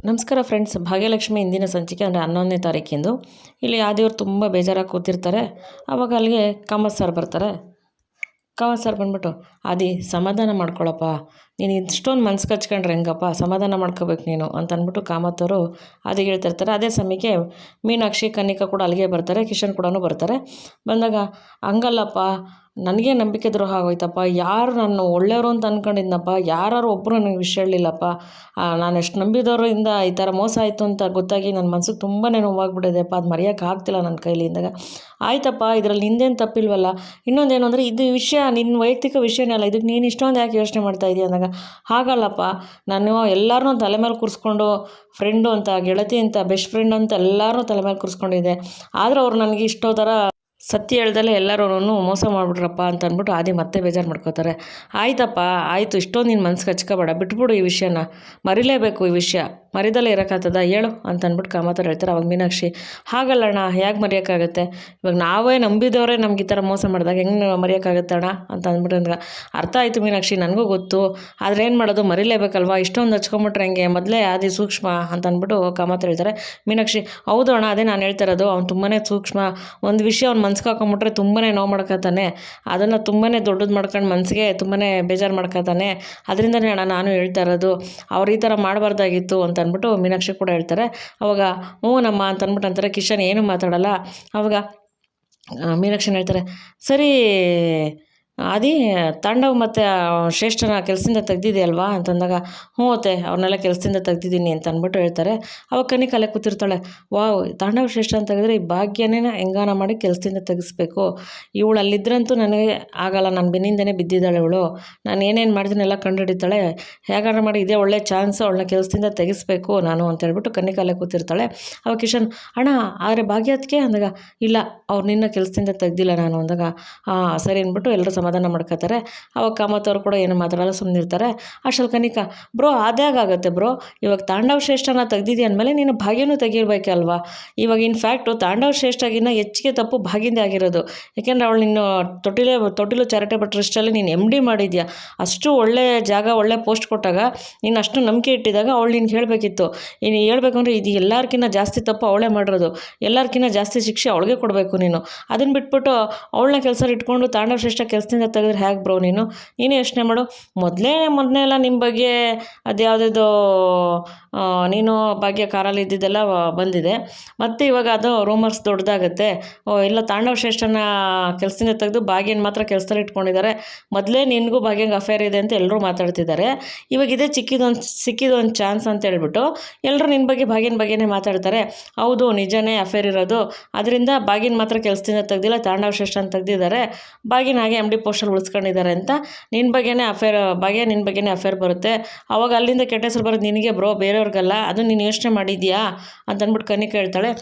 ನಮಸ್ಕಾರ ಫ್ರೆಂಡ್ಸ್. ಭಾಗ್ಯಲಕ್ಷ್ಮಿ ಇಂದಿನ ಸಂಚಿಕೆ ಅಂದರೆ 11ನೇ ತಾರೀಕಿಂದು. ಇಲ್ಲಿ ಆದಿಯವರು ತುಂಬ ಬೇಜಾರಾಗಿ ಕೂತಿರ್ತಾರೆ. ಆವಾಗ ಅಲ್ಲಿಗೆ ಕಾಮತ್ ಸರ್ ಬರ್ತಾರೆ. ಕಾಮತ್ ಸರ್ ಬಂದ್ಬಿಟ್ಟು, ಆದಿ ಸಮಾಧಾನ ಮಾಡ್ಕೊಳಪ್ಪ, ನೀನು ಇಷ್ಟೊಂದು ಮನ್ಸು ಕಚ್ಕೊಂಡ್ರೆ ಹೆಂಗಪ್ಪ, ಸಮಾಧಾನ ಮಾಡ್ಕೋಬೇಕು ನೀನು ಅಂತ ಅಂದ್ಬಿಟ್ಟು ಕಾಮತ್ ಅವರು ಆದಿಗೆ ಹೇಳ್ತಿರ್ತಾರೆ. ಅದೇ ಸಮಯಕ್ಕೆ ಮೀನಾಕ್ಷಿ ಕನ್ನಿಕಾ ಕೂಡ ಅಲ್ಲಿಗೆ ಬರ್ತಾರೆ. ಕಿಶನ್ ಕೂಡ ಬರ್ತಾರೆ. ಬಂದಾಗ ಹಂಗಲ್ಲಪ್ಪ, ನನಗೆ ನಂಬಿಕೆ ದ್ರೋಹ ಆಗೋಯ್ತಪ್ಪ, ಯಾರು ನಾನು ಒಳ್ಳೆಯವರು ಅಂತ ಅಂದ್ಕೊಂಡಿದ್ನಪ್ಪ, ಯಾರು ಒಬ್ಬರು ನನಗೆ ವಿಷಯ ಹೇಳಲಿಲ್ಲಪ್ಪ, ನಾನು ಎಷ್ಟು ನಂಬಿದವರಿಂದ ಈ ಥರ ಮೋಸ ಆಯಿತು ಅಂತ ಗೊತ್ತಾಗಿ ನನ್ನ ಮನಸ್ಸಿಗೆ ತುಂಬಾ ನೋವಾಗ್ಬಿಟ್ಟಿದೆಯಪ್ಪ, ಅದು ಮರೆಯೋಕ್ಕಾಗ್ತಿಲ್ಲ ನನ್ನ ಕೈಲಿ ಅಂದಾಗ, ಆಯ್ತಪ್ಪ ಇದರಲ್ಲಿ ನಿಂದೇನು ತಪ್ಪಿಲ್ವಲ್ಲ, ಇನ್ನೊಂದೇನು ಅಂದರೆ ಇದು ವಿಷಯ ನಿನ್ನ ವೈಯಕ್ತಿಕ ವಿಷಯನೇ ಅಲ್ಲ, ಇದಕ್ಕೆ ನೀನು ಇಷ್ಟೊಂದು ಯಾಕೆ ಯೋಚನೆ ಮಾಡ್ತಾ ಇದೆಯಾ ಅಂದಾಗ, ಹಾಗಲ್ಲಪ್ಪ, ನಾನು ಎಲ್ಲರನ್ನೂ ತಲೆ ಮೇಲೆ ಕೂರಿಸ್ಕೊಂಡು ಫ್ರೆಂಡು ಅಂತ, ಗೆಳತಿ ಅಂತ, ಬೆಸ್ಟ್ ಫ್ರೆಂಡ್ ಅಂತ ಎಲ್ಲರೂ ತಲೆ ಮೇಲೆ ಕೂರಿಸ್ಕೊಂಡಿದ್ದೆ, ಆದರೆ ಅವ್ರು ನನಗೆ ಇಷ್ಟೋ ಥರ ಸತ್ಯ ಹೇಳ್ದಲ್ಲೇ ಎಲ್ಲರೂ ಮೋಸ ಮಾಡಿಬಿಟ್ರಪ್ಪ ಅಂತ ಅಂದ್ಬಿಟ್ಟು ಆದಿ ಮತ್ತೆ ಬೇಜಾರು ಮಾಡ್ಕೋತಾರೆ. ಆಯ್ತಪ್ಪ ಆಯಿತು, ಇಷ್ಟೊಂದು ನೀನು ಮನ್ಸು ಹಚ್ಕೋಬೇಡ, ಬಿಟ್ಬಿಡು ಈ ವಿಷಯನ, ಮರಿಲೇಬೇಕು ಈ ವಿಷಯ, ಮರಿದಲ್ಲೇ ಇರೋಕ್ಕಾಗ್ತದ ಹೇಳು ಅಂತ ಅಂದ್ಬಿಟ್ಟು ಕಾಮತ್ ಹೇಳ್ತಾರೆ. ಅವಾಗ ಮೀನಾಕ್ಷಿ, ಹಾಗಲ್ಲ ಅಣ್ಣ, ಹೇಗೆ ಮರೆಯೋಕ್ಕಾಗತ್ತೆ, ಇವಾಗ ನಾವೇ ನಂಬಿದವರೇ ನಮ್ಗೆ ಈ ಥರ ಮೋಸ ಮಾಡಿದಾಗ ಹೆಂಗೆ ಮರೆಯೋಕ್ಕಾಗತ್ತೆ ಅಣ್ಣ ಅಂತ ಅಂದ್ಬಿಟ್ಟು ಅಂದಾಗ, ಅರ್ಥ ಆಯಿತು ಮೀನಾಕ್ಷಿ, ನನಗೂ ಗೊತ್ತು, ಆದರೆ ಏನು ಮಾಡೋದು, ಮರಿಲೇಬೇಕಲ್ವಾ, ಇಷ್ಟೊಂದು ಹಚ್ಕೊಂಬಿಟ್ರೆ ಹೆಂಗೆ, ಮೊದಲೇ ಆದಿ ಸೂಕ್ಷ್ಮ ಅಂತ ಅಂದ್ಬಿಟ್ಟು ಕಾಮತ್ ಹೇಳ್ತಾರೆ. ಮೀನಾಕ್ಷಿ, ಹೌದು ಅಣ್ಣ, ಅದೇ ನಾನು ಹೇಳ್ತಾ ಇರೋದು, ಅವ್ನು ತುಂಬಾ ಸೂಕ್ಷ್ಮ, ಒಂದು ವಿಷಯ ಅವ್ನು ಮನ್ಸಿಗೆ ಹಾಕೊಂಬಿಟ್ರೆ ತುಂಬಾ ನೋವು ಮಾಡ್ಕೊತಾನೆ, ಅದನ್ನು ತುಂಬಾ ದೊಡ್ಡದು ಮಾಡ್ಕೊಂಡು ಮನಸ್ಸಿಗೆ ತುಂಬಾ ಬೇಜಾರು ಮಾಡ್ಕೊತಾನೆ, ಅದರಿಂದನೇ ಅಣ್ಣ ನಾನು ಹೇಳ್ತಾ ಇರೋದು, ಅವ್ರು ಈ ಥರ ಮಾಡಬಾರ್ದಾಗಿತ್ತು ಅಂತ ಅಂದ್ಬಿಟ್ಟು ಮೀನಾಕ್ಷಿ ಕೂಡ ಹೇಳ್ತಾರೆ. ಅವಾಗ ಹ್ಞೂ ನಮ್ಮ ಅಂತ ಅಂದ್ಬಿಟ್ಟು ಅಂತಾರೆ. ಕಿಶನ್ ಏನೂ ಮಾತಾಡಲ್ಲ. ಅವಾಗ ಮೀನಾಕ್ಷಿನ ಹೇಳ್ತಾರೆ, ಸರಿ ಆದಿ, ತಾಂಡವ್ ಮತ್ತು ಶ್ರೇಷ್ಠನ ಕೆಲಸದಿಂದ ತೆಗ್ದಿದೆಯಲ್ವಾ ಅಂತಂದಾಗ, ಹ್ಞೂ ಅತ್ತೆ ಅವ್ರನ್ನೆಲ್ಲ ಕೆಲಸದಿಂದ ತೆಗ್ದಿದ್ದೀನಿ ಅಂತ ಅಂದ್ಬಿಟ್ಟು ಹೇಳ್ತಾರೆ. ಅವಾಗ ಕಲೆ ಕೂತಿರ್ತಾಳೆ, ವಾವ್, ತಾಂಡವ್ ಶ್ರೇಷ್ಠ ಅಂತ ತೆಗೆದ್ರೆ ಈ ಭಾಗ್ಯನೇ ಹೆಂಗಾನ ಮಾಡಿ ಕೆಲಸದಿಂದ ತೆಗಿಸ್ಬೇಕು, ಇವಳು ಅಲ್ಲಿದ್ರಂತೂ ನನಗೆ ಆಗಲ್ಲ, ನಾನು ಬೆನ್ನಿಂದನೇ ಬಿದ್ದಿದ್ದಾಳೆ ಇವಳು, ನಾನು ಏನೇನು ಮಾಡಿದೀನೆಲ್ಲ ಕಂಡುಹಿಡಿತಾಳೆ, ಹೇಗಾರ ಮಾಡಿ ಇದೇ ಒಳ್ಳೆ ಚಾನ್ಸು, ಅವಳನ್ನ ಕೆಲಸದಿಂದ ತೆಗಿಸ್ಬೇಕು ನಾನು ಅಂತ ಹೇಳ್ಬಿಟ್ಟು ಕಲೆ ಕೂತಿರ್ತಾಳೆ. ಅವಾಗ ಕಿಶನ್, ಅಣ್ಣ ಆದರೆ ಭಾಗ್ಯದಕ್ಕೆ ಅಂದಾಗ, ಇಲ್ಲ ಅವ್ರು ನಿನ್ನ ಕೆಲಸದಿಂದ ತೆಗ್ದಿಲ್ಲ ನಾನು ಅಂದಾಗ, ಹಾಂ ಸರಿ ಅಂದ್ಬಿಟ್ಟು ಎಲ್ಲರೂ ಸಮಾಧಾನ ಮಾಡ್ಕೋತಾರೆ. ಅವಾಗ ಕಾಮತ್ ಅವರು ಕೂಡ ಏನು ಮಾತಾಡಲ್ಲ, ಸುಮ್ಮನಿರ್ತಾರೆ. ಅಷ್ಟರಲ್ಲಿ ಕನಿಕಾ, ಬ್ರೋ ಅದ್ಯಾಗಾಗತ್ತೆ ಬ್ರೋ, ಇವಾಗ ತಾಂಡವ್ ಶ್ರೇಷ್ಠನ ತೆಗ್ದಿದ್ದೆ ಅಂದಮೇಲೆ ನೀನು ಭಾಗ್ಯನೂ ತೆಗಿರ್ಬೇಕಲ್ವಾ, ಇವಾಗ ಇನ್ಫ್ಯಾಕ್ಟು ತಾಂಡವ್ ಶ್ರೇಷ್ಠಗಿನ್ನ ಹೆಚ್ಚಿಗೆ ತಪ್ಪು ಭಾಗ್ಯಂದೇ ಆಗಿರೋದು, ಯಾಕೆಂದರೆ ಅವಳು ನಿನ್ನ ತೊಟ್ಟಿಲು ಚಾರಿಟೇಬಲ್ ಟ್ರಸ್ಟಲ್ಲಿ ನೀನು MD ಮಾಡಿದ್ಯಾ, ಅಷ್ಟು ಒಳ್ಳೆ ಜಾಗ ಒಳ್ಳೆ ಪೋಸ್ಟ್ ಕೊಟ್ಟಾಗ ನೀನು ಅಷ್ಟು ನಂಬಿಕೆ ಇಟ್ಟಿದಾಗ ಅವಳು ನಿನ್ಗೆ ಹೇಳಬೇಕಿತ್ತು, ಇನ್ನು ಹೇಳ್ಬೇಕಂದ್ರೆ ಇದು ಎಲ್ಲರಿಗಿಂತ ಜಾಸ್ತಿ ತಪ್ಪು ಅವಳೇ ಮಾಡಿರೋದು, ಎಲ್ಲರಿಗಿಂತ ಜಾಸ್ತಿ ಶಿಕ್ಷೆ ಅವಳಿಗೆ ಕೊಡಬೇಕು ನೀನು, ಅದನ್ನು ಬಿಟ್ಬಿಟ್ಟು ಅವಳನ್ನ ಕೆಲಸ ಇಟ್ಕೊಂಡು ತಾಂಡವ್ ಶ್ರೇಷ್ಠ ಕೆಲಸದಿಂದ ತೆಗೆದ್ರೆ ಹೇಗೆ ಬ್ರೋ, ನೀನೇ ಯೋಚನೆ ಮಾಡು, ಮೊದಲೇ ಎಲ್ಲ ನಿಮ್ಮ ಬಗ್ಗೆ ಅದು ಯಾವುದೋ ನೀನು ಭಾಗ್ಯ ಕಾರಲ್ಲಿ ಇದ್ದಿದ್ದೆಲ್ಲ ಬಂದಿದೆ, ಮತ್ತು ಇವಾಗ ಅದು ರೂಮರ್ಸ್ ದೊಡ್ಡದಾಗತ್ತೆ, ಇಲ್ಲ ತಾಂಡವ್ ಶ್ರೇಷ್ಠನ ಕೆಲಸದಿಂದ ತೆಗೆದು ಭಾಗ್ಯನ ಮಾತ್ರ ಕೆಲಸದಲ್ಲಿ ಇಟ್ಕೊಂಡಿದ್ದಾರೆ, ಮೊದಲೇ ನಿನಗೂ ಭಾಗ್ಯಂಗೆ ಅಫೇರ್ ಇದೆ ಅಂತ ಎಲ್ಲರೂ ಮಾತಾಡ್ತಿದ್ದಾರೆ, ಇವಾಗ ಇದೇ ಸಿಕ್ಕಿದೊಂದು ಚಾನ್ಸ್ ಅಂತ ಹೇಳ್ಬಿಟ್ಟು ಎಲ್ಲರೂ ನಿನ್ನ ಭಾಗ್ಯನ ಬಗ್ಗೆನೇ ಮಾತಾಡ್ತಾರೆ, ಹೌದು ನಿಜನೇ ಅಫೇರ್ ಇರೋದು, ಅದರಿಂದ ಭಾಗ್ಯನ ಮಾತ್ರ ಕೆಲಸದಿಂದ ತೆಗ್ದಿಲ್ಲ, ತಾಂಡವ್ ಶ್ರೇಷ್ಠನ ತೆಗ್ದಿದ್ದಾರೆ, ಭಾಗ್ಯನ ಹಾಗೆ MD ಪೋಸ್ಟಲ್ಲಿ ಉಳಿಸ್ಕೊಂಡಿದ್ದಾರೆ ಅಂತ ನಿನ್ನ ಬಗ್ಗೆನೇ ಅಫೇರ್, ಭಾಗ್ಯ ನಿನ್ನ ಬಗ್ಗೆನೇ ಅಫೇರ್ ಬರುತ್ತೆ, ಅವಾಗ ಅಲ್ಲಿಂದ ಕೆಟ್ಟ ಹೆಸರು ಬರೋದು ನಿನಗೆ ಬ್ರೋ, ಬೇರೆಯವ್ರಿಗಲ್ಲ, ಅದು ನೀನು ಯೋಚನೆ ಮಾಡಿದ್ಯಾ ಅಂತ ಅಂದ್ಬಿಟ್ಟು ಕನಿಕಾ ಹೇಳ್ತಾಳೆ.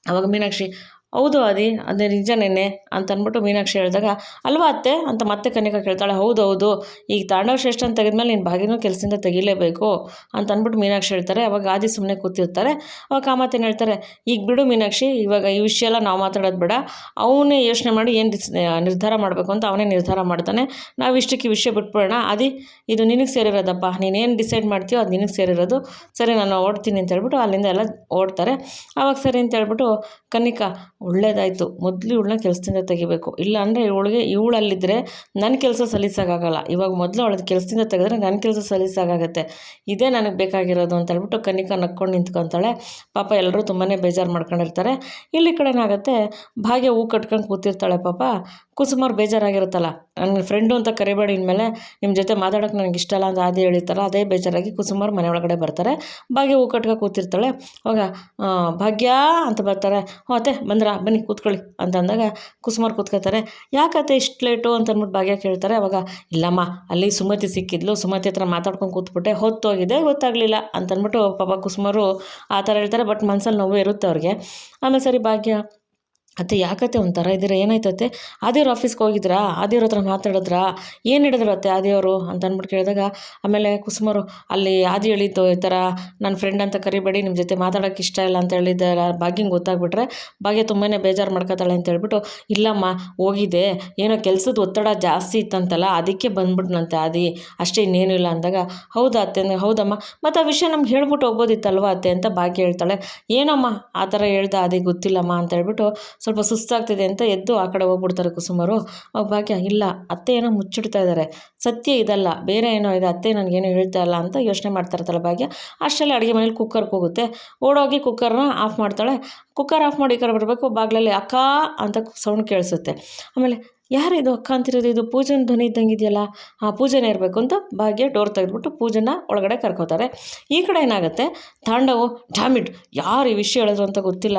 ಅವಾಗ ಮೀನಾಕ್ಷಿ, ಹೌದು ಅದೇ ನಿಜನೇನೆ ಅಂತ ಅಂದ್ಬಿಟ್ಟು ಮೀನಾಕ್ಷಿ ಹೇಳಿದಾಗ, ಅಲ್ವಾ ಅತ್ತೆ ಅಂತ ಮತ್ತೆ ಕನಿಕಾ ಕೇಳ್ತಾಳೆ. ಹೌದು, ಈಗ ತಾಂಡವ್ ಶ್ರೇಷ್ಠ ಅಂತ ತೆಗೆದ್ಮೇಲೆ ನೀನು ಭಾಗ್ಯನೂ ಕೆಲಸದಿಂದ ತೆಗಿಲೇಬೇಕು ಅಂತ ಅಂದ್ಬಿಟ್ಟು ಮೀನಾಕ್ಷಿ ಹೇಳ್ತಾರೆ. ಅವಾಗ ಆದಿ ಸುಮ್ಮನೆ ಕೂತಿರ್ತಾರೆ. ಅವಾಗ ಕಾಮತ್ ಏನು ಹೇಳ್ತಾರೆ, ಈಗ ಬಿಡು ಮೀನಾಕ್ಷಿ, ಇವಾಗ ಈ ವಿಷಯ ಎಲ್ಲ ನಾವು ಮಾತಾಡೋದು ಬೇಡ, ಅವನೇ ಯೋಚನೆ ಮಾಡಿ ಏನು ನಿರ್ಧಾರ ಮಾಡಬೇಕು ಅಂತ ಅವನೇ ನಿರ್ಧಾರ ಮಾಡ್ತಾನೆ, ನಾವು ಇಷ್ಟಕ್ಕೆ ಈ ವಿಷಯ ಬಿಟ್ಬಿಡೋಣ, ಇದು ನಿನಗೆ ಸೇರಿರೋದಪ್ಪ, ನೀನೇನು ಡಿಸೈಡ್ ಮಾಡ್ತೀಯೋ ಅದು ನಿನಗೆ ಸೇರಿರೋದು, ಸರಿ ನಾನು ಓಡ್ತೀನಿ ಅಂತ ಹೇಳ್ಬಿಟ್ಟು ಅಲ್ಲಿಂದ ಎಲ್ಲ ಓಡ್ತಾರೆ. ಅವಾಗ ಸರಿ ಅಂತ ಹೇಳ್ಬಿಟ್ಟು ಕನಿಕಾ, ಒಳ್ಳೇದಾಯಿತು, ಮೊದಲು ಇವಳನ್ನ ಕೆಲಸದಿಂದ ತೆಗಿಬೇಕು, ಇಲ್ಲ ಅಂದರೆ ಇವಳಲ್ಲಿದ್ದರೆ ನನ್ನ ಕೆಲಸ ಸಲೀಸಾಗಲ್ಲ, ಇವಾಗ ಮೊದಲು ಅವಳದ್ದು ಕೆಲಸದಿಂದ ತೆಗೆದ್ರೆ ನನ್ನ ಕೆಲಸ ಸಲೀಸಾಗತ್ತೆ, ಇದೇ ನನಗೆ ಬೇಕಾಗಿರೋದು ಅಂತ ಹೇಳ್ಬಿಟ್ಟು ಕನಿಕಾ ನಕ್ಕೊಂಡು ನಿಂತ್ಕೊತಾಳೆ. ಪಾಪ ಎಲ್ಲರೂ ತುಂಬಾ ಬೇಜಾರು ಮಾಡ್ಕೊಂಡಿರ್ತಾರೆ. ಇಲ್ಲಿ ಕಡೆ ಏನಾಗುತ್ತೆ, ಭಾಗ್ಯ ಹೂ ಕಟ್ಕೊಂಡು ಕೂತಿರ್ತಾಳೆ. ಪಾಪ ಕುಸುಮಾರ್ ಬೇಜಾರಾಗಿರುತ್ತಲ್ಲ, ನನ್ನ ಫ್ರೆಂಡು ಅಂತ ಕರಿಬೇಡಿ, ಇನ್ಮೇಲೆ ನಿಮ್ಮ ಜೊತೆ ಮಾತಾಡೋಕ್ಕೆ ನನಗೆ ಇಷ್ಟ ಅಲ್ಲ ಅಂತ ಅದೇ ಹೇಳಿರ್ತಾರಲ್ಲ, ಅದೇ ಬೇಜಾರಾಗಿ ಕುಸುಮಾರ್ ಮನೆ ಒಳಗಡೆ ಬರ್ತಾರೆ. ಭಾಗ್ಯ ಹೂ ಕಟ್ಕೊಂಡು ಕೂತಿರ್ತಾಳೆ. ಅವಾಗ ಭಾಗ್ಯ ಅಂತ ಬರ್ತಾರೆ. ಅತ್ತೆ ಬಂದ್ರಾ, ಬನ್ನಿ ಕೂತ್ಕೊಳ್ಳಿ ಅಂತ ಅಂದಾಗ ಕುಸುಮಾರ್ ಕೂತ್ಕೋತಾರೆ. ಯಾಕತ್ತೆ ಇಷ್ಟು ಲೇಟು ಅಂತ ಅಂದ್ಬಿಟ್ಟು ಭಾಗ್ಯ ಕೇಳ್ತಾರೆ. ಅವಾಗ ಇಲ್ಲಮ್ಮ, ಅಲ್ಲಿ ಸುಮತಿ ಸಿಕ್ಕಿದ್ಲು, ಸುಮತಿ ಹತ್ರ ಮಾತಾಡ್ಕೊಂಡು ಕೂತ್ಬಿಟ್ಟೆ, ಹೊತ್ತೋಗಿದೆ ಗೊತ್ತಾಗಲಿಲ್ಲ ಅಂತ ಅಂದ್ಬಿಟ್ಟು ಪಾಪ ಕುಸುಮಾರು ಆ ಥರ ಹೇಳ್ತಾರೆ. ಬಟ್ ಮನ್ಸಲ್ಲಿ ನೋವು ಇರುತ್ತೆ ಅವ್ರಿಗೆ. ಆಮೇಲೆ ಸರಿ ಭಾಗ್ಯ, ಅತ್ತೆ ಯಾಕತ್ತೆ ಒಂಥರ ಇದ್ದೀರಾ, ಏನಾಯ್ತತ್ತೆ? ಆದಿಯವ್ರ ಆಫೀಸ್ಗೆ ಹೋಗಿದ್ರಾ? ಆದಿಯವ್ರ ಹತ್ರ ಮಾತಾಡಿದ್ರಾ? ಏನು ಹೇಳಿದ್ರು ಅತ್ತೆ ಆದಿಯವರು ಅಂತ ಅಂದ್ಬಿಟ್ಟು ಕೇಳಿದಾಗ, ಆಮೇಲೆ ಕುಸುಮರು ಅಲ್ಲಿ ಆದಿ ಹೇಳಿದ್ದು ಈ ಥರ ನನ್ನ ಫ್ರೆಂಡ್ ಅಂತ ಕರಿಬೇಡಿ, ನಿಮ್ಮ ಜೊತೆ ಮಾತಾಡೋಕ್ಕೆ ಇಷ್ಟ ಇಲ್ಲ ಅಂತ ಹೇಳಿದ್ದೆಲ್ಲ ಭಾಗ್ಯಂಗೆ ಗೊತ್ತಾಗ್ಬಿಟ್ರೆ ಭಾಗ್ಯ ತುಂಬಾ ಬೇಜಾರು ಮಾಡ್ಕೊತಾಳೆ ಅಂತ ಹೇಳ್ಬಿಟ್ಟು, ಇಲ್ಲಮ್ಮ ಹೋಗಿದ್ದೆ, ಏನೋ ಕೆಲಸದ ಒತ್ತಡ ಜಾಸ್ತಿ ಇತ್ತಂತಲ್ಲ ಅದಕ್ಕೆ ಬಂದ್ಬಿಟ್ನಂತೆ ಆದಿ, ಅಷ್ಟೇ ಇನ್ನೇನು ಇಲ್ಲ ಅಂದಾಗ, ಹೌದಾ ಅತ್ತೆ ಅಂದರೆ ಹೌದಮ್ಮ, ಮತ್ತು ಆ ವಿಷಯ ನಮ್ಗೆ ಹೇಳ್ಬಿಟ್ಟು ಹೋಗ್ಬೋದಿತ್ತಲ್ವ ಅತ್ತೆ ಅಂತ ಭಾಗ್ಯ ಹೇಳ್ತಾಳೆ. ಏನಮ್ಮ ಆ ಥರ ಹೇಳ್ದೆ ಆದಿ ಗೊತ್ತಿಲ್ಲಮ್ಮ ಅಂತ ಹೇಳ್ಬಿಟ್ಟು ಸ್ವಲ್ಪ ಸುಸ್ತಾಗ್ತಿದೆ ಅಂತ ಎದ್ದು ಆ ಕಡೆ ಹೋಗ್ಬಿಡ್ತಾರೆ ಕುಸುಮರು. ಅವಾಗ ಭಾಗ್ಯ, ಇಲ್ಲ ಅತ್ತೆ ಏನೋ ಮುಚ್ಚಿಡ್ತಾ ಇದ್ದಾರೆ, ಸತ್ಯ ಇದಲ್ಲ ಬೇರೆ ಏನೋ ಇದೆ, ಅತ್ತೆ ನನಗೇನು ಹೇಳ್ತಾ ಇಲ್ಲ ಅಂತ ಯೋಚನೆ ಮಾಡ್ತಾ ಇರ್ತಾಳೆ ಭಾಗ್ಯ. ಅಷ್ಟರಲ್ಲಿ ಅಡುಗೆ ಮನೇಲಿ ಕುಕ್ಕರ್ಗೆ ಹೋಗುತ್ತೆ, ಓಡೋಗಿ ಕುಕ್ಕರ್ನ ಆಫ್ ಮಾಡ್ತಾಳೆ. ಕುಕ್ಕರ್ ಆಫ್ ಮಾಡಿ ಈ ಕಡೆ ಬರಬೇಕು, ಬಾಗಿಲಲ್ಲಿ ಅಕ್ಕ ಅಂತ ಸೌಂಡ್ ಕೇಳಿಸುತ್ತೆ. ಆಮೇಲೆ ಯಾರಿದು ಅಕ್ಕ ಅಂತಿರೋದು, ಇದು ಪೂಜನ ಧ್ವನಿ ಇದ್ದಂಗೆ ಇದೆಯಲ್ಲ, ಪೂಜೆನೇ ಇರಬೇಕು ಅಂತ ಭಾಗ್ಯ ಡೋರ್ ತೆಗೆದ್ಬಿಟ್ಟು ಪೂಜನ ಒಳಗಡೆ ಕರ್ಕೋತಾರೆ. ಈ ಕಡೆ ಏನಾಗುತ್ತೆ, ತಾಂಡವು ಡ್ಯಾಮಿಡ್ ಯಾರು ಈ ವಿಷಯ ಹೇಳಿದ್ರು ಅಂತ ಗೊತ್ತಿಲ್ಲ,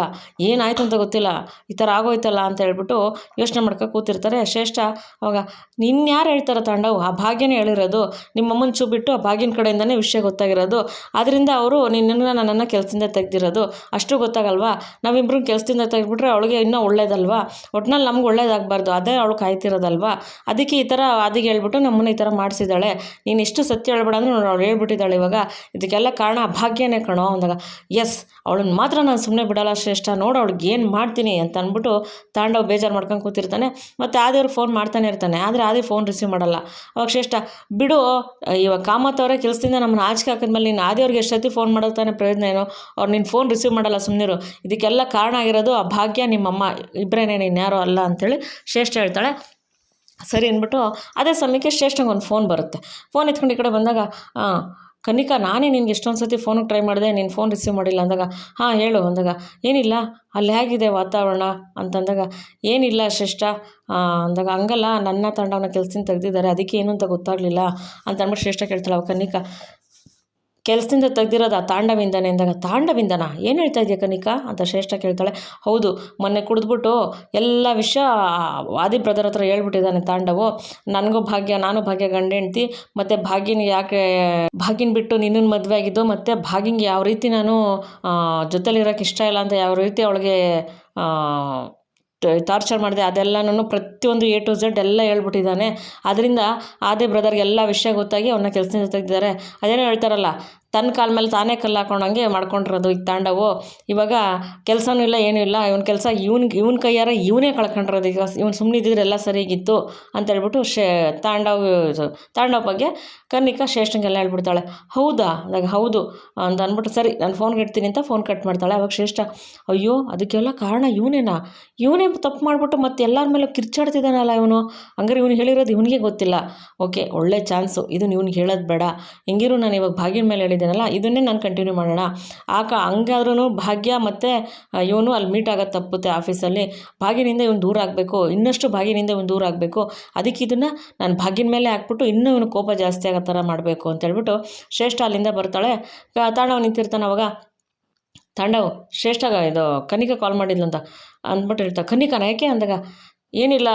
ಏನಾಯ್ತು ಅಂತ ಗೊತ್ತಿಲ್ಲ, ಈ ಥರ ಆಗೋಯ್ತಲ್ಲ ಅಂತ ಹೇಳ್ಬಿಟ್ಟು ಯೋಚನೆ ಮಾಡ್ಕೊ ಕೂತಿರ್ತಾರೆ. ಶ್ರೇಷ್ಠ ಅವಾಗ, ಯಾರು ಹೇಳ್ತಾರೆ ತಾಂಡವ್, ಆ ಭಾಗ್ಯನೇ ಹೇಳಿರೋದು, ನಿಮ್ಮಮ್ಮನ ಚೂ ಬಿಟ್ಟು ಆ ಭಾಗ್ಯನ ಕಡೆಯಿಂದನೇ ವಿಷಯ ಗೊತ್ತಾಗಿರೋದು, ಅದರಿಂದ ಅವರು ನನ್ನನ್ನು ಕೆಲಸದಿಂದ ತೆಗೆದಿರೋದು, ಅಷ್ಟು ಗೊತ್ತಾಗಲ್ವಾ, ನಾವಿಬ್ಬರು ಕೆಲಸದಿಂದ ತೆಗೆದ್ಬಿಟ್ರೆ ಅವಳಿಗೆ ಇನ್ನೂ ಒಳ್ಳೇದಲ್ವಾ, ಒಟ್ನಲ್ಲಿ ನಮ್ಗೆ ಒಳ್ಳೇದಾಗಬಾರ್ದು, ಅದೇ ಅವಳು ಕಾಯ್ತಿರೋದಲ್ವಾ, ಅದಕ್ಕೆ ಈ ಥರ ಅದಕ್ಕೆ ಹೇಳ್ಬಿಟ್ಟು ನಮ್ಮನ್ನು ಈ ಥರ ಮಾಡಿಸಿದ್ದಾಳೆ, ನೀನು ಎಷ್ಟು ಸತ್ಯ ಹೇಳ್ಬೇಡ ಅಂದ್ರೆ ಅವಳು ಹೇಳ್ಬಿಟ್ಟಿದ್ದಾಳೆ, ಇವಾಗ ಇದಕ್ಕೆಲ್ಲ ಕಾರಣ ಭಾಗ್ಯನೇ ಕಣೋ ಅಂದಾಗ, ಎಸ್ ಅವಳನ್ನ ಮಾತ್ರ ನಾನು ಸುಮ್ಮನೆ ಬಿಡಲ್ಲ ಶ್ರೇಷ್ಠ, ನೋಡು ಅವಳಿಗೆ ಏನು ಮಾಡ್ತೀನಿ ಅಂತ ಅಂದ್ಬಿಟ್ಟು ತಾಂಡವ್ ಬೇಜಾರು ಮಾಡ್ಕೊಂಡು ಕೂತಿರ್ತಾನೆ. ಮತ್ತು ಆದಿಯವ್ರು ಫೋನ್ ಮಾಡ್ತಾನೆ ಇರ್ತಾನೆ, ಆದರೆ ಆದಿ ಫೋನ್ ರಿಸೀವ್ ಮಾಡಲ್ಲ. ಅವಾಗ ಶ್ರೇಷ್ಠ, ಬಿಡು ಇವಾಗ ಕಾಮತ್ ಅವರೇ ಕೆಲಸದಿಂದ ನಮ್ಮನ್ನು ಆಚೆ ಹಾಕಿದ್ಮೇಲೆ ನೀನು ಆದಿಯವ್ರಿಗೆ ಎಷ್ಟೊತ್ತಿ ಫೋನ್ ಮಾಡೋದು ತಾನೇ ಪ್ರಯೋಜನ ಏನು, ಅವ್ರು ನಿನ್ನ ಫೋನ್ ರಿಸೀವ್ ಮಾಡಲ್ಲ, ಸುಮ್ಮನಿರು, ಇದಕ್ಕೆಲ್ಲ ಕಾರಣ ಆಗಿರೋದು ಆ ಭಾಗ್ಯ ನಿಮ್ಮಮ್ಮ ಇಬ್ಬರೇನೇ, ನೀನು ಯಾರೋ ಅಲ್ಲ ಅಂಥೇಳಿ ಶ್ರೇಷ್ಠ ಹೇಳ್ತಾಳೆ. ಸರಿ ಅಂದ್ಬಿಟ್ಟು ಅದೇ ಸಮಯಕ್ಕೆ ಶ್ರೇಷ್ಠಂಗೆ ಒಂದು ಫೋನ್ ಬರುತ್ತೆ. ಫೋನ್ ಎತ್ಕೊಂಡು ಈ ಕಡೆ ಬಂದಾಗ, ಕನಿಕಾ ನಾನೇ ನಿನ್ಗೆ ಎಷ್ಟೊಂದು ಸತಿ ಫೋನಿಗೆ ಟ್ರೈ ಮಾಡಿದೆ, ನೀನು ಫೋನ್ ರಿಸೀವ್ ಮಾಡಿಲ್ಲ ಅಂದಾಗ, ಹಾಂ ಹೇಳು ಅಂದಾಗ, ಏನಿಲ್ಲ ಅಲ್ಲಿ ಹೇಗಿದೆ ವಾತಾವರಣ ಅಂತಂದಾಗ, ಏನಿಲ್ಲ ಶ್ರೇಷ್ಠ ಅಂದಾಗ, ಹಂಗಲ್ಲ ನನ್ನ ತಂಡವನ್ನ ಕೆಲಸದಿಂದ ತೆಗೆದಿದ್ದಾರೆ, ಅದಕ್ಕೆ ಏನು ಅಂತ ಗೊತ್ತಾಗಲಿಲ್ಲ ಅಂತ ಅಂದ್ಬಿಟ್ಟು ಶ್ರೇಷ್ಠ ಕೇಳ್ತಾಳೆ. ಅವಾಗ ಕನಿಕಾ, ಕೆಲಸದಿಂದ ತೆಗ್ದಿರೋದು ಆ ತಾಂಡವಿಂದನೇ ಅಂದಾಗ, ತಾಂಡವಿಂದನಾ ಏನು ಹೇಳ್ತಾ ಇದೆಯಾ ಕನಿಕಾ ಅಂತ ಶ್ರೇಷ್ಠ ಕೇಳ್ತಾಳೆ. ಹೌದು, ಮೊನ್ನೆ ಕುಡಿದ್ಬಿಟ್ಟು ಎಲ್ಲ ವಿಷಯ ಆದಿ ಬ್ರದರ್ ಹತ್ರ ಹೇಳ್ಬಿಟ್ಟಿದ್ದಾನೆ ತಾಂಡವು, ನಾನು ಭಾಗ್ಯ ಗಂಡ ಹೆಂಡ್ತಿ, ಮತ್ತು ಭಾಗ್ಯನ ಬಿಟ್ಟು ನಿನ್ನನ್ನು ಮದುವೆ ಆಗಿದ್ದು, ಮತ್ತು ಭಾಗ್ಯಂಗೆ ಯಾವ ರೀತಿ ನಾನು ಜೊತೆಲಿರೋಕ್ಕೆ ಇಷ್ಟ ಇಲ್ಲ ಅಂತ ಯಾವ ರೀತಿ ಅವಳಿಗೆ ಟಾರ್ಚರ್ ಮಾಡಿದೆ, ಅದೆಲ್ಲನೂ ಪ್ರತಿಯೊಂದು A to Z ಎಲ್ಲ ಹೇಳ್ಬಿಟ್ಟಿದ್ದಾನೆ. ಅದರಿಂದ ಆದಿ ಬ್ರದರ್ಗೆ ಎಲ್ಲ ವಿಷಯ ಗೊತ್ತಾಗಿ ಅವನ್ನ ಕೆಲಸದಿಂದ ತೆಗೆದಿದ್ದಾರೆ. ಅದೇನೋ ಹೇಳ್ತಾರಲ್ಲ, ತನ್ನ ಕಾಲ ಮೇಲೆ ತಾನೇ ಕಲ್ಲು ಹಾಕೊಂಡಂಗೆ ಮಾಡ್ಕೊಂಡಿರೋದು ಈ ತಾಂಡವು, ಇವಾಗ ಕೆಲಸನೂ ಇಲ್ಲ ಏನೂ ಇಲ್ಲ, ಇವನ ಕೆಲಸ ಇವನ ಕೈಯಾರ ಇವನೇ ಕಳ್ಕೊಂಡಿರೋದು, ಈಗ ಇವನು ಸುಮ್ಮನಿದ್ದಿದ್ರೆ ಎಲ್ಲ ಸರಿಯಾಗಿತ್ತು ಅಂತ ಹೇಳ್ಬಿಟ್ಟು ತಾಂಡವ್ ಬಗ್ಗೆ ಕನ್ನಿಕಾ ಶ್ರೇಷ್ಠಂಗೆಲ್ಲ ಹೇಳ್ಬಿಡ್ತಾಳೆ. ಹೌದಾ ಅಂದಾಗ, ಹೌದು ಅಂತ ಅಂದ್ಬಿಟ್ಟು, ಸರಿ ನಾನು ಫೋನ್ಗೆ ಇಡ್ತೀನಿ ಅಂತ ಫೋನ್ ಕಟ್ ಮಾಡ್ತಾಳೆ. ಅವಾಗ ಶ್ರೇಷ್ಠ, ಅಯ್ಯೋ ಅದಕ್ಕೆಲ್ಲ ಕಾರಣ ಇವನೇ ತಪ್ಪು ಮಾಡಿಬಿಟ್ಟು ಮತ್ತೆ ಎಲ್ಲರ ಮೇಲೂ ಕಿರ್ಚಾಡ್ತಿದ್ದಾನಲ್ಲ ಇವನು, ಹಂಗಾರೆ ಇವನು ಹೇಳಿರೋದು ಇವನಿಗೆ ಗೊತ್ತಿಲ್ಲ. ಓಕೆ, ಒಳ್ಳೆ ಚಾನ್ಸು ಇದು, ಇವ್ನಿಗೆ ಹೇಳೋದು ಬೇಡ, ಹೆಂಗಿರು ನಾನು ಇವಾಗ ಭಾಗ್ಯನ ಮೇಲೆ ಹೇಳಿದ್ದೀನಲ್ಲ, ಇದನ್ನೇ ನಾನು ಕಂಟಿನ್ಯೂ ಮಾಡೋಣ. ಹಂಗಾದ್ರೂ ಭಾಗ್ಯ ಮತ್ತು ಇವನು ಅಲ್ಲಿ ಮೀಟ್ ಆಗೋದು ತಪ್ಪುತ್ತೆ ಆಫೀಸಲ್ಲಿ, ಭಾಗ್ಯನಿಂದ ಇವನು ದೂರ ಆಗಬೇಕು, ಇನ್ನಷ್ಟು ಭಾಗ್ಯನಿಂದ ಇವನು ದೂರ ಆಗಬೇಕು, ಅದಕ್ಕೆ ಇದನ್ನು ನಾನು ಭಾಗ್ಯನ ಮೇಲೆ ಹಾಕ್ಬಿಟ್ಟು ಇನ್ನೂ ಇವನು ಕೋಪ ಜಾಸ್ತಿ ಆಗೋ ಥರ ಮಾಡಬೇಕು ಅಂತ ಹೇಳ್ಬಿಟ್ಟು ಶ್ರೇಷ್ಠ ಅಲ್ಲಿಂದ ಬರ್ತಾಳೆ. ತಾಂಡವ್ ನಿಂತಿರ್ತಾನೆ. ಅವಾಗ ತಾಂಡವ್ ಶ್ರೇಷ್ಠಗ ಇದು ಕನಿಕಾ ಕಾಲ್ ಮಾಡಿದ್ಲು ಅಂತ ಅಂದ್ಬಿಟ್ಟು ಹೇಳ್ತಾ, ಕನಿಕಾನ ಯಾಕೆ ಅಂದಾಗ, ಏನಿಲ್ಲ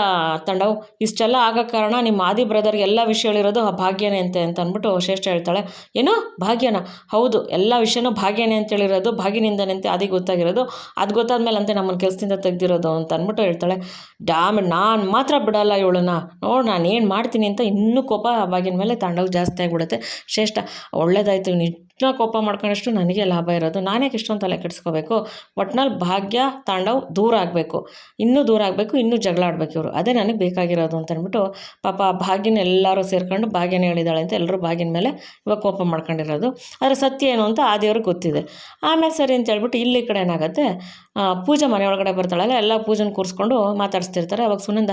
ತಾಂಡವ್, ಇಷ್ಟೆಲ್ಲ ಆಗೋ ಕಾರಣ ನಿಮ್ಮ ಆದಿ ಬ್ರದರ್ಗೆ ಎಲ್ಲ ವಿಷಯ ಹೇಳಿರೋದು ಆ ಭಾಗ್ಯನೇ ಅಂತ ಅಂದ್ಬಿಟ್ಟು ಶ್ರೇಷ್ಠ ಹೇಳ್ತಾಳೆ. ಏನು ಭಾಗ್ಯನ? ಹೌದು, ಎಲ್ಲ ವಿಷಯನೂ ಭಾಗ್ಯನೇ ಅಂತ ಹೇಳಿರೋದು, ಭಾಗ್ಯನಿಂದನೇ ಅಂತ ಆದಿ ಗೊತ್ತಾಗಿರೋದು, ಅದು ಗೊತ್ತಾದ್ಮೇಲೆ ಅಂತೆ ನಮ್ಮನ್ನು ಕೆಲಸದಿಂದ ತೆಗೆದಿರೋದು ಅಂತ ಅಂದ್ಬಿಟ್ಟು ಹೇಳ್ತಾಳೆ. ನಾನು ಮಾತ್ರ ಬಿಡಲ್ಲ ಇವಳನ್ನ, ನೋಡು ನಾನು ಏನು ಮಾಡ್ತೀನಿ ಅಂತ ಇನ್ನೂ ಕೋಪ ಆ ಭಾಗ್ಯನ ಮೇಲೆ ತಾಂಡವ್ ಜಾಸ್ತಿ ಆಗಿಬಿಡುತ್ತೆ. ಶ್ರೇಷ್ಠ, ಒಳ್ಳೇದಾಯ್ತು, ಇಷ್ಟನ್ನ ಕೋಪ ಮಾಡ್ಕೊಂಡಷ್ಟು ನನಗೆ ಲಾಭ ಇರೋದು, ನಾನೇ ಇಷ್ಟೊಂದು ತಲೆ ಕೆಡಿಸ್ಕೋಬೇಕು, ಒಟ್ನಲ್ಲಿ ಭಾಗ್ಯ ತಾಂಡವ್ ದೂರ ಆಗಬೇಕು, ಇನ್ನೂ ದೂರ ಆಗಬೇಕು, ಇನ್ನೂ ಜಗಳ ಆಡ್ಬೇಕು ಇವರು, ಅದೇ ನನಗೆ ಬೇಕಾಗಿರೋದು ಅಂತ ಅಂದ್ಬಿಟ್ಟು ಪಾಪ ಭಾಗ್ಯನ ಎಲ್ಲರೂ ಸೇರ್ಕೊಂಡು ಭಾಗ್ಯನ ಹೇಳಿದಾಳೆ ಅಂತ ಎಲ್ಲರೂ ಭಾಗ್ಯನ ಮೇಲೆ ಇವಾಗ ಕೋಪ ಮಾಡ್ಕೊಂಡಿರೋದು. ಆದರೆ ಸತ್ಯ ಏನು ಅಂತ ಆದಿಯವ್ರಿಗೆ ಗೊತ್ತಿದೆ. ಆಮೇಲೆ ಸರಿ ಅಂತ ಹೇಳ್ಬಿಟ್ಟು ಇಲ್ಲಿ ಕಡೆ ಏನಾಗುತ್ತೆ, ಪೂಜೆ ಮನೆ ಒಳಗಡೆ ಬರ್ತಾಳಲ್ಲ, ಎಲ್ಲ ಪೂಜೆನ ಕೂರಿಸ್ಕೊಂಡು ಮಾತಾಡಿಸ್ತಿರ್ತಾರೆ. ಅವಾಗ ಸುನಂದ,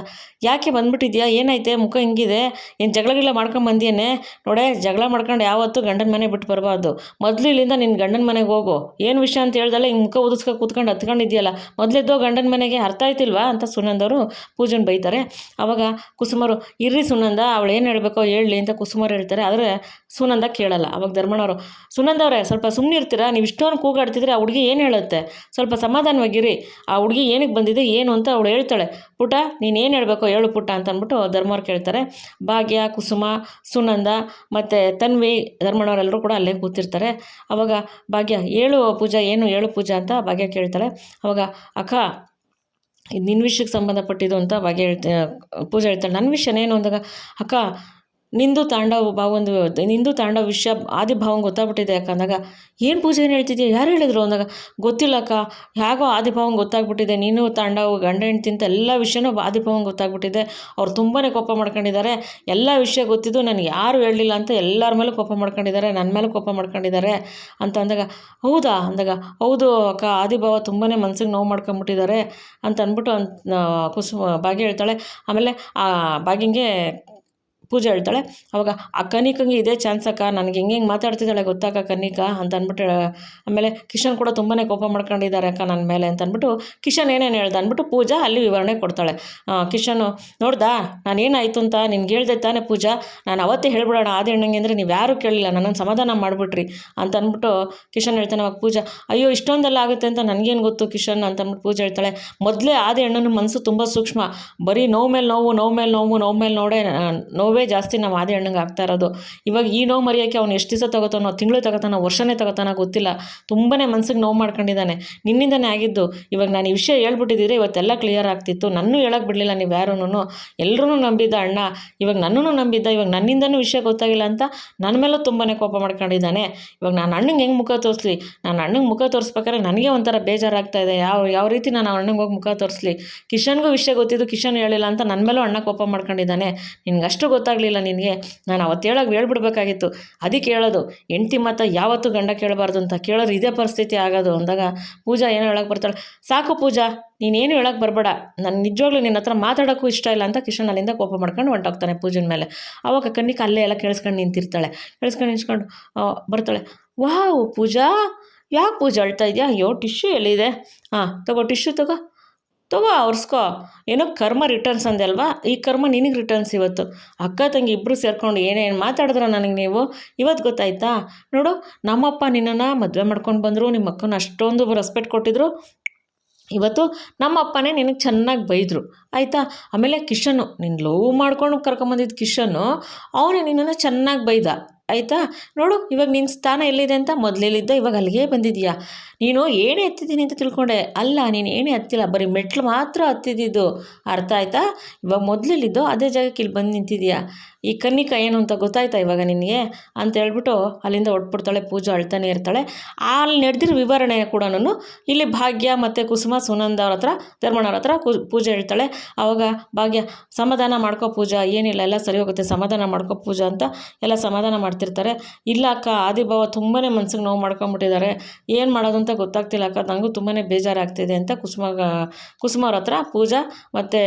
ಯಾಕೆ ಬಂದ್ಬಿಟ್ಟಿದ್ಯಾ, ಏನೈತೆ ಮುಖ ಹಿಂಗಿದೆ, ಏನು ಜಗಳ ಮಾಡ್ಕೊಂಡು ಬಂದಿಯೇನೆ, ನೋಡೆ ಜಗಳ ಮಾಡ್ಕೊಂಡು ಯಾವತ್ತೂ ಗಂಡನ ಮನೆ ಬಿಟ್ಟು ಬರಬಾರ್ದು, ಮೊದಲು ಇಲ್ಲಿಂದ ನಿನ್ನ ಗಂಡನ ಮನೆಗೆ ಹೋಗು, ಏನು ವಿಷಯ ಅಂತ ಹೇಳ್ದಲ್ಲ ಹಿಂಗೆ ಮುಖ ಉದಿಸ್ಕೊಂಡು ಕೂತ್ಕೊಂಡು ಹತ್ಕೊಂಡಿದ್ಯಲ್ಲ, ಮೊದಲೆದ್ದೋ ಗಂಡನ ಮನೆಗೆ, ಅರ್ಥ ಆಯ್ತಿಲ್ವಾ ಅಂತ ಸುನಂದವರು ಪೂಜೆನ ಬೈತಾರೆ. ಆವಾಗ ಕುಸುಮರು, ಇರ್ರಿ ಸುನಂದ ಅವಳು ಏನು ಹೇಳಬೇಕೋ ಹೇಳಲಿ ಅಂತ ಕುಸುಮರು ಹೇಳ್ತಾರೆ. ಆದರೆ ಸುನಂದ ಕೇಳಲ್ಲ. ಅವಾಗ ಧರ್ಮಣ್ಣವರು, ಸುನಂದವ್ರೆ ಸ್ವಲ್ಪ ಸುಮ್ಮನೆ ಇರ್ತೀರಾ, ನೀವು ಇಷ್ಟೊಂದು ಕೂಗಾಡ್ತಿದ್ರೆ ಆ ಹುಡುಗಿ ಏನು ಹೇಳುತ್ತೆ, ಸ್ವಲ್ಪ ಸಮಾಧಾನವಾಗಿರಿ, ಆ ಹುಡುಗಿ ಏನಕ್ಕೆ ಬಂದಿದೆ ಏನು ಅಂತ ಅವಳು ಹೇಳ್ತಾಳೆ, ಪುಟ ನೀನು ಏನು ಹೇಳಬೇಕೋ ಹೇಳು ಪುಟ್ಟ ಅಂತ ಅಂದ್ಬಿಟ್ಟು ಧರ್ಮವ್ರು ಕೇಳ್ತಾರೆ. ಭಾಗ್ಯ, ಕುಸುಮ, ಸುನಂದ ಮತ್ತು ತನ್ವಿ, ಧರ್ಮಣ್ಣವರೆಲ್ಲರೂ ಕೂಡ ಅಲ್ಲೇ ಕೂತಿರ್ತಾರೆ. ಅವಾಗ ಭಾಗ್ಯ, ಹೇಳು ಪೂಜಾ, ಏನು ಹೇಳು ಪೂಜಾ ಅಂತ ಭಾಗ್ಯ ಕೇಳ್ತಾಳೆ. ಅವಾಗ ಅಕ್ಕ ಇದು ನಿನ್ನ ವಿಷಯಕ್ಕೆ ಸಂಬಂಧಪಟ್ಟಿದ್ದು ಅಂತ ಭಾಗ್ಯ ಪೂಜಾ ಹೇಳ್ತಾಳೆ. ನನ್ನ ವಿಷಯನೇನು ಅಂದಾಗ, ಅಕ್ಕ ನಿಂದು ತಾಂಡವ ವಿಷಯ ಆದಿಭಾವಂಗೆ ಗೊತ್ತಾಗ್ಬಿಟ್ಟಿದೆ ಅಕ್ಕ ಅಂದಾಗ, ಏನು ಪೂಜೆ ಏನು ಹೇಳ್ತಿದ್ಯಾ, ಯಾರು ಹೇಳಿದ್ರು ಅಂದಾಗ, ಗೊತ್ತಿಲ್ಲ ಅಕ್ಕ, ಹೇಗೋ ಆದಿಭಾವಂಗೆ ಗೊತ್ತಾಗ್ಬಿಟ್ಟಿದೆ, ನೀನು ತಾಂಡವ ಗಂಡ ಹೆಂಡ್ತಿ ಅಂತ ಎಲ್ಲ ವಿಷಯನೂ ಆದಿಭಾವಂಗೆ ಗೊತ್ತಾಗ್ಬಿಟ್ಟಿದೆ. ಅವ್ರು ತುಂಬಾ ಕೋಪ ಮಾಡ್ಕೊಂಡಿದ್ದಾರೆ, ಎಲ್ಲ ವಿಷಯ ಗೊತ್ತಿದ್ದು ನನಗೆ ಯಾರು ಹೇಳಲಿಲ್ಲ ಅಂತ ಎಲ್ಲರ ಮೇಲೂ ಕೋಪ ಮಾಡ್ಕೊಂಡಿದ್ದಾರೆ, ನನ್ನ ಮೇಲೂ ಕೋಪ ಮಾಡ್ಕೊಂಡಿದ್ದಾರೆ ಅಂತ ಅಂದಾಗ, ಹೌದಾ ಅಂದಾಗ, ಹೌದು ಅಕ್ಕ, ಆದಿಭಾವ ತುಂಬಾ ಮನ್ಸಿಗೆ ನೋವು ಮಾಡ್ಕೊಂಬಿಟ್ಟಿದ್ದಾರೆ ಅಂತ ಅಂದ್ಬಿಟ್ಟು ಭಾಗ್ಯ ಹೇಳ್ತಾಳೆ. ಆಮೇಲೆ ಆ ಭಾಗ್ಯಂಗೆ ಪೂಜೆ ಹೇಳ್ತಾಳೆ. ಅವಾಗ ಆ ಕನಿಕಂಗೆ ಇದೇ ಚಾನ್ಸ್ ಅಕ್ಕ, ನನಗೆ ಹೆಂಗೆ ಮಾತಾಡ್ತಿದ್ದಾಳೆ ಗೊತ್ತಾಕ ಕನಿಕಾ ಅಂತ ಅಂದ್ಬಿಟ್ಟು. ಆಮೇಲೆ ಕಿಶನ್ ಕೂಡ ತುಂಬಾ ಕೋಪ ಮಾಡ್ಕೊಂಡಿದ್ದಾರೆ ಅಕ್ಕ ನನ್ನ ಮೇಲೆ ಅಂತ ಅಂದ್ಬಿಟ್ಟು ಕಿಶನ್ ಏನೇನು ಹೇಳ್ದೆ ಅಂದ್ಬಿಟ್ಟು ಪೂಜಾ ಅಲ್ಲಿ ವಿವರಣೆ ಕೊಡ್ತಾಳೆ. ಕಿಶನು, ನೋಡ್ದಾ ನಾನೇನಾಯಿತು ಅಂತ ನಿನ್ಗೆ ಹೇಳ್ದೆ ತಾನೇ ಪೂಜಾ, ನಾನು ಅವತ್ತೇ ಹೇಳ್ಬಿಡೋಣ ಆದಿ ಅಣ್ಣಂಗೆ ಅಂದರೆ ನೀವು ಯಾರೂ ಕೇಳಿಲ್ಲ, ನನ್ನನ್ನು ಸಮಾಧಾನ ಮಾಡಿಬಿಟ್ರಿ ಅಂತ ಅಂದ್ಬಿಟ್ಟು ಕಿಶನ್ ಹೇಳ್ತಾನೆ. ಅವಾಗ ಪೂಜಾ, ಅಯ್ಯೋ ಇಷ್ಟೊಂದೆಲ್ಲ ಆಗುತ್ತೆ ಅಂತ ನನಗೇನು ಗೊತ್ತು ಕಿಶನ್ ಅಂತ ಅಂದ್ಬಿಟ್ಟು ಪೂಜೆ ಹೇಳ್ತಾಳೆ. ಮೊದಲೇ ಆದಿ ಅಣ್ಣನ ಮನಸ್ಸು ತುಂಬ ಸೂಕ್ಷ್ಮ, ಬರೀ ನೋವು ಮೇಲೆ ನೋಡೇ ನೋವೇ ಜಾಸ್ತಿ ನಮ್ಮ ಆದಿ ಅಣ್ಣಂಗೆ ಆಗ್ತಾ ಇರೋದು. ಇವಾಗ ಈ ನೋವು ಮರೆಯೋಕ್ಕೆ ಅವ್ನು ಎಷ್ಟು ದಿವಸ ತಗೋತಾನೋ, ತಿಂಗಳು ತಗೋತಾನೋ, ವರ್ಷನೇ ತಗೋತಾನೋ ಗೊತ್ತಿಲ್ಲ, ತುಂಬಾ ಮನ್ಸಿಗೆ ನೋವು ಮಾಡ್ಕೊಂಡಿದ್ದಾನೆ, ನಿನ್ನಿಂದನೇ ಆಗಿದ್ದು. ಇವಾಗ ನಾನು ಈ ವಿಷಯ ಹೇಳ್ಬಿಟ್ಟಿದ್ದೀರಿ ಇವತ್ತೆಲ್ಲ ಕ್ಲಿಯರ್ ಆಗ್ತಿತ್ತು, ನನ್ನೂ ಹೇಳೋಕ್ಕೆ ಬಿಡಲಿಲ್ಲ ನೀವು ಯಾರೂ, ಎಲ್ಲರೂ ನಂಬಿದ್ದ ಅಣ್ಣ, ಇವಾಗ ನನ್ನೂ ನಂಬಿದ್ದ, ಇವಾಗ ನನ್ನಿಂದನೂ ವಿಷಯ ಗೊತ್ತಾಗಿಲ್ಲ ಅಂತ ನನ್ನ ಮೇಲೂ ತುಂಬಾ ಕೋಪ ಮಾಡ್ಕೊಂಡಿದ್ದಾನೆ. ಇವಾಗ ನಾನು ಅಣ್ಣಂಗೆ ಹೆಂಗೆ ಮುಖ ತೋರಿಸ್ಲಿ, ನಾನು ಅಣ್ಣಂಗೆ ಮುಖ ತೋರಿಸ್ಬೇಕಾದ್ರೆ ನನಗೆ ಒಂಥರ ಬೇಜಾರಾಗ್ತಾ ಇದೆ, ಯಾವ ರೀತಿ ನಾನು ಅಣ್ಣಂಗೆ ಹೋಗಿ ಮುಖ ತೋರಿಸ್ಲಿ. ಕಿಶನ್ಗೂ ವಿಷಯ ಗೊತ್ತಿದ್ದು ಕಿಶನ್ ಹೇಳಿಲ್ಲ ಅಂತ ನನ್ನ ಮೇಲೂ ಅಣ್ಣ ಕೋಪ ಮಾಡ್ಕೊಂಡಿದ್ದಾನೆ, ನಿನ್ಗೆ ಅಷ್ಟು ಗೊತ್ತಾಗಲಿಲ್ಲ ನಿನಗೆ, ನಾನು ಅವತ್ತು ಹೇಳ್ಬಿಡ್ಬೇಕಾಗಿತ್ತು, ಅದಕ್ಕೆ ಹೇಳೋದು ಹೆಂಡ್ತಿ ಮಾತು ಯಾವತ್ತೂ ಗಂಡ ಕೇಳಬಾರ್ದು ಅಂತ, ಕೇಳೋರು ಇದೇ ಪರಿಸ್ಥಿತಿ ಆಗೋದು ಅಂದಾಗ ಪೂಜಾ ಏನೋ ಹೇಳೋಕ್ಕೆ ಬರ್ತಾಳೆ. ಸಾಕು ಪೂಜಾ, ನೀನೇನು ಹೇಳೋಕ್ಕೆ ಬರಬೇಡ, ನಾನು ನಿಜವಾಗ್ಲೂ ನಿನ್ನ ಹತ್ರ ಮಾತಾಡೋಕ್ಕೂ ಇಷ್ಟ ಇಲ್ಲ ಅಂತ ಕಿಶನ್ ಅಲ್ಲಿಂದ ಕೋಪ ಮಾಡ್ಕೊಂಡು ಹೊಂಟೋಗ್ತಾನೆ ಪೂಜನ ಮೇಲೆ. ಆವಾಗ ಕನ್ನಿಕ ಅಲ್ಲೇ ಎಲ್ಲ ಕೇಳಿಸ್ಕೊಂಡು ನಿಂತಿರ್ತಾಳೆ. ನಿಂತ್ಕೊಂಡು ಬರ್ತಾಳೆ. ವಾವ್ ಪೂಜಾ, ಯಾಕೆ ಪೂಜಾ ಅಳ್ತಾ ಇದೆಯಾ, ಅಯ್ಯೋ ಟಿಶ್ಯೂ ಎಲ್ಲಿದೆ, ತಗೋ ಟಿಶ್ಯೂ ತಗೋ ಒರೆಸ್ಕೋ, ಏನೋ ಕರ್ಮ ರಿಟರ್ನ್ಸ್ ಅಂದೆ ಅಲ್ವಾ, ಈ ಕರ್ಮ ನಿನಗೆ ರಿಟರ್ನ್ಸ್ ಇವತ್ತು. ಅಕ್ಕ ತಂಗಿ ಇಬ್ಬರು ಸೇರ್ಕೊಂಡು ಏನೇನು ಮಾತಾಡಿದ್ರ ನನಗೆ ನೀವು ಇವತ್ತು ಗೊತ್ತಾಯ್ತಾ. ನೋಡು, ನಮ್ಮಪ್ಪ ನಿನ್ನನ್ನು ಮದುವೆ ಮಾಡ್ಕೊಂಡು ಬಂದರು, ನಿಮ್ಮ ಅಕ್ಕನ ಅಷ್ಟೊಂದು ರೆಸ್ಪೆಕ್ಟ್ ಕೊಟ್ಟಿದ್ರು, ಇವತ್ತು ನಮ್ಮ ಅಪ್ಪನೇ ನಿನಗೆ ಚೆನ್ನಾಗಿ ಬೈದರು ಆಯಿತಾ. ಆಮೇಲೆ ಕಿಶನ್ನು, ನೀನು ಲವ್ ಮಾಡ್ಕೊಂಡು ಕರ್ಕೊಂಬಂದಿದ್ದು ಕಿಶನ್ನು, ಅವನೇ ನಿನ್ನನ್ನು ಚೆನ್ನಾಗಿ ಬೈದ ಆಯಿತಾ. ನೋಡು ಇವಾಗ ನಿನ್ನ ಸ್ಥಾನ ಎಲ್ಲಿದೆ ಅಂತ, ಮೊದಲೆಲ್ಲಿದ್ದ ಇವಾಗ ಅಲ್ಲಿಗೆ ಬಂದಿದೆಯಾ. ನೀನು ಏನೇ ಹತ್ತಿದ್ದೀನಿ ಅಂತ ತಿಳ್ಕೊಂಡೆ, ಅಲ್ಲ ನೀನು ಏನೇ ಹತ್ತಿಲ್ಲ, ಬರೀ ಮೆಟ್ಲು ಮಾತ್ರ ಹತ್ತಿದ್ದು, ಅರ್ಥ ಆಯ್ತಾ. ಇವಾಗ ಮೊದಲೆಲ್ಲಿದ್ದೋ ಅದೇ ಜಾಗಕ್ಕೆ ಇಲ್ಲಿ ಬಂದು ನಿಂತಿದೆಯಾ. ಈ ಕನ್ನಿಕ ಏನು ಅಂತ ಗೊತ್ತಾಯ್ತಾ ಇವಾಗ ನಿನಗೆ ಅಂತ ಹೇಳ್ಬಿಟ್ಟು ಅಲ್ಲಿಂದ ಹೊಟ್ಬಿಡ್ತಾಳೆ. ಪೂಜಾ ಅಳ್ತಾನೆ ಇರ್ತಾಳೆ. ಅಲ್ಲಿ ನಡೆದಿರೋ ವಿವರಣೆ ಕೂಡ ಇಲ್ಲಿ ಭಾಗ್ಯ ಮತ್ತು ಕುಸುಮ ಸುನಂದ ಅವ್ರ ಹತ್ರ, ಧರ್ಮಣ್ಣವ್ರ ಹತ್ರ ಪೂಜೆ ಹೇಳ್ತಾಳೆ. ಆವಾಗ ಭಾಗ್ಯ, ಸಮಾಧಾನ ಮಾಡ್ಕೋ ಪೂಜಾ, ಏನಿಲ್ಲ ಎಲ್ಲ ಸರಿ ಹೋಗುತ್ತೆ, ಸಮಾಧಾನ ಮಾಡ್ಕೋ ಪೂಜಾ ಅಂತ ಎಲ್ಲ ಸಮಾಧಾನ ಮಾಡ್ತಿರ್ತಾರೆ. ಇಲ್ಲ ಅಕ್ಕ, ಆದಿಭಾವ ತುಂಬಾ ಮನ್ಸಿಗೆ ನೋವು ಮಾಡ್ಕೊಂಬಿಟ್ಟಿದ್ದಾರೆ, ಏನು ಮಾಡೋದು ಅಂತ ಗೊತ್ತಾಗ್ತಿಲ್ಲ ಅಕ್ಕ, ನನಗೂ ತುಂಬಾ ಬೇಜಾರಾಗ್ತಿದೆ ಅಂತ ಕುಸುಮ ಅವ್ರ ಹತ್ರ ಪೂಜಾ ಮತ್ತು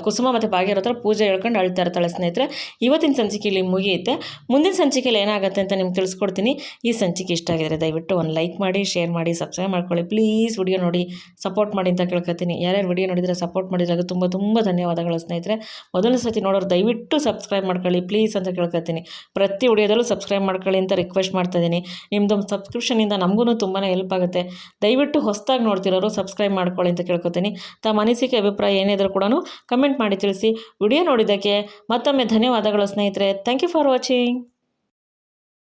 ಕುಸುಮ ಮತ್ತು ಭಾಗ್ಯರ ಹತ್ರ ಪೂಜೆ ಹೇಳ್ಕೊಂಡು ಅಳ್ತಾ ಇರ್ತಾಳೆ. ಸ್ನೇಹಿತರೆ, ಇವತ್ತಿನ ಸಂಚಿಕೆಯಲ್ಲಿ ಮುಗಿಯುತ್ತೆ. ಮುಂದಿನ ಸಂಚಿಕೆಯಲ್ಲಿ ಏನಾಗುತ್ತೆ ಅಂತ ನಿಮ್ಗೆ ತಿಳಿಸ್ಕೊಡ್ತೀನಿ. ಈ ಸಂಚಿಕೆ ಇಷ್ಟ ಆಗಿದ್ರೆ ದಯವಿಟ್ಟು ಒಂದು ಲೈಕ್ ಮಾಡಿ, ಶೇರ್ ಮಾಡಿ, ಸಬ್ಸ್ಕ್ರೈಬ್ ಮಾಡ್ಕೊಳ್ಳಿ ಪ್ಲೀಸ್. ವಿಡಿಯೋ ನೋಡಿ ಸಪೋರ್ಟ್ ಮಾಡಿ ಅಂತ ಕೇಳ್ಕೊತೀನಿ. ಯಾರ್ಯಾರು ವಿಡಿಯೋ ನೋಡಿದರೆ ಸಪೋರ್ಟ್ ಮಾಡಿದಾಗ ತುಂಬ ತುಂಬ ಧನ್ಯವಾದಗಳು ಸ್ನೇಹಿತರೆ. ಮೊದಲನೇ ಸತಿ ನೋಡೋರು ದಯವಿಟ್ಟು ಸಬ್ಸ್ಕ್ರೈಬ್ ಮಾಡ್ಕೊಳ್ಳಿ ಪ್ಲೀಸ್ ಅಂತ ಕೇಳ್ಕೊತೀನಿ. ಪ್ರತಿ ವಿಡಿಯೋದಲ್ಲೂ ಸಬ್ಸ್ಕ್ರೈಬ್ ಮಾಡ್ಕೊಳ್ಳಿ ಅಂತ ರಿಕ್ವೆಸ್ಟ್ ಮಾಡ್ತಾಯಿದ್ದೀನಿ. ನಿಮ್ಮದು ಸಬ್ಸ್ಕ್ರಿಪ್ಷನಿಂದ ನಮಗೂ ತುಂಬಾ ಹೆಲ್ಪ್ ಆಗುತ್ತೆ. ದಯವಿಟ್ಟು ಹೊಸದಾಗಿ ನೋಡ್ತಿರೋರು ಸಬ್ಸ್ಕ್ರೈಬ್ ಮಾಡ್ಕೊಳ್ಳಿ ಅಂತ ಕೇಳ್ಕೊತೀನಿ. ತಮ್ಮ ಅನಿಸಿಕೆ ಅಭಿಪ್ರಾಯ ಏನಿದ್ರು ಕೂಡ ಕಮೆಂಟ್ ಮಾಡಿ ತಿಳಿಸಿ. ವಿಡಿಯೋ ನೋಡಿದ್ದಕ್ಕೆ ಮತ್ತೊಮ್ಮೆ ಧನ್ಯವಾದಗಳು ಸ್ನೇಹಿತರೆ. Thank you for watching.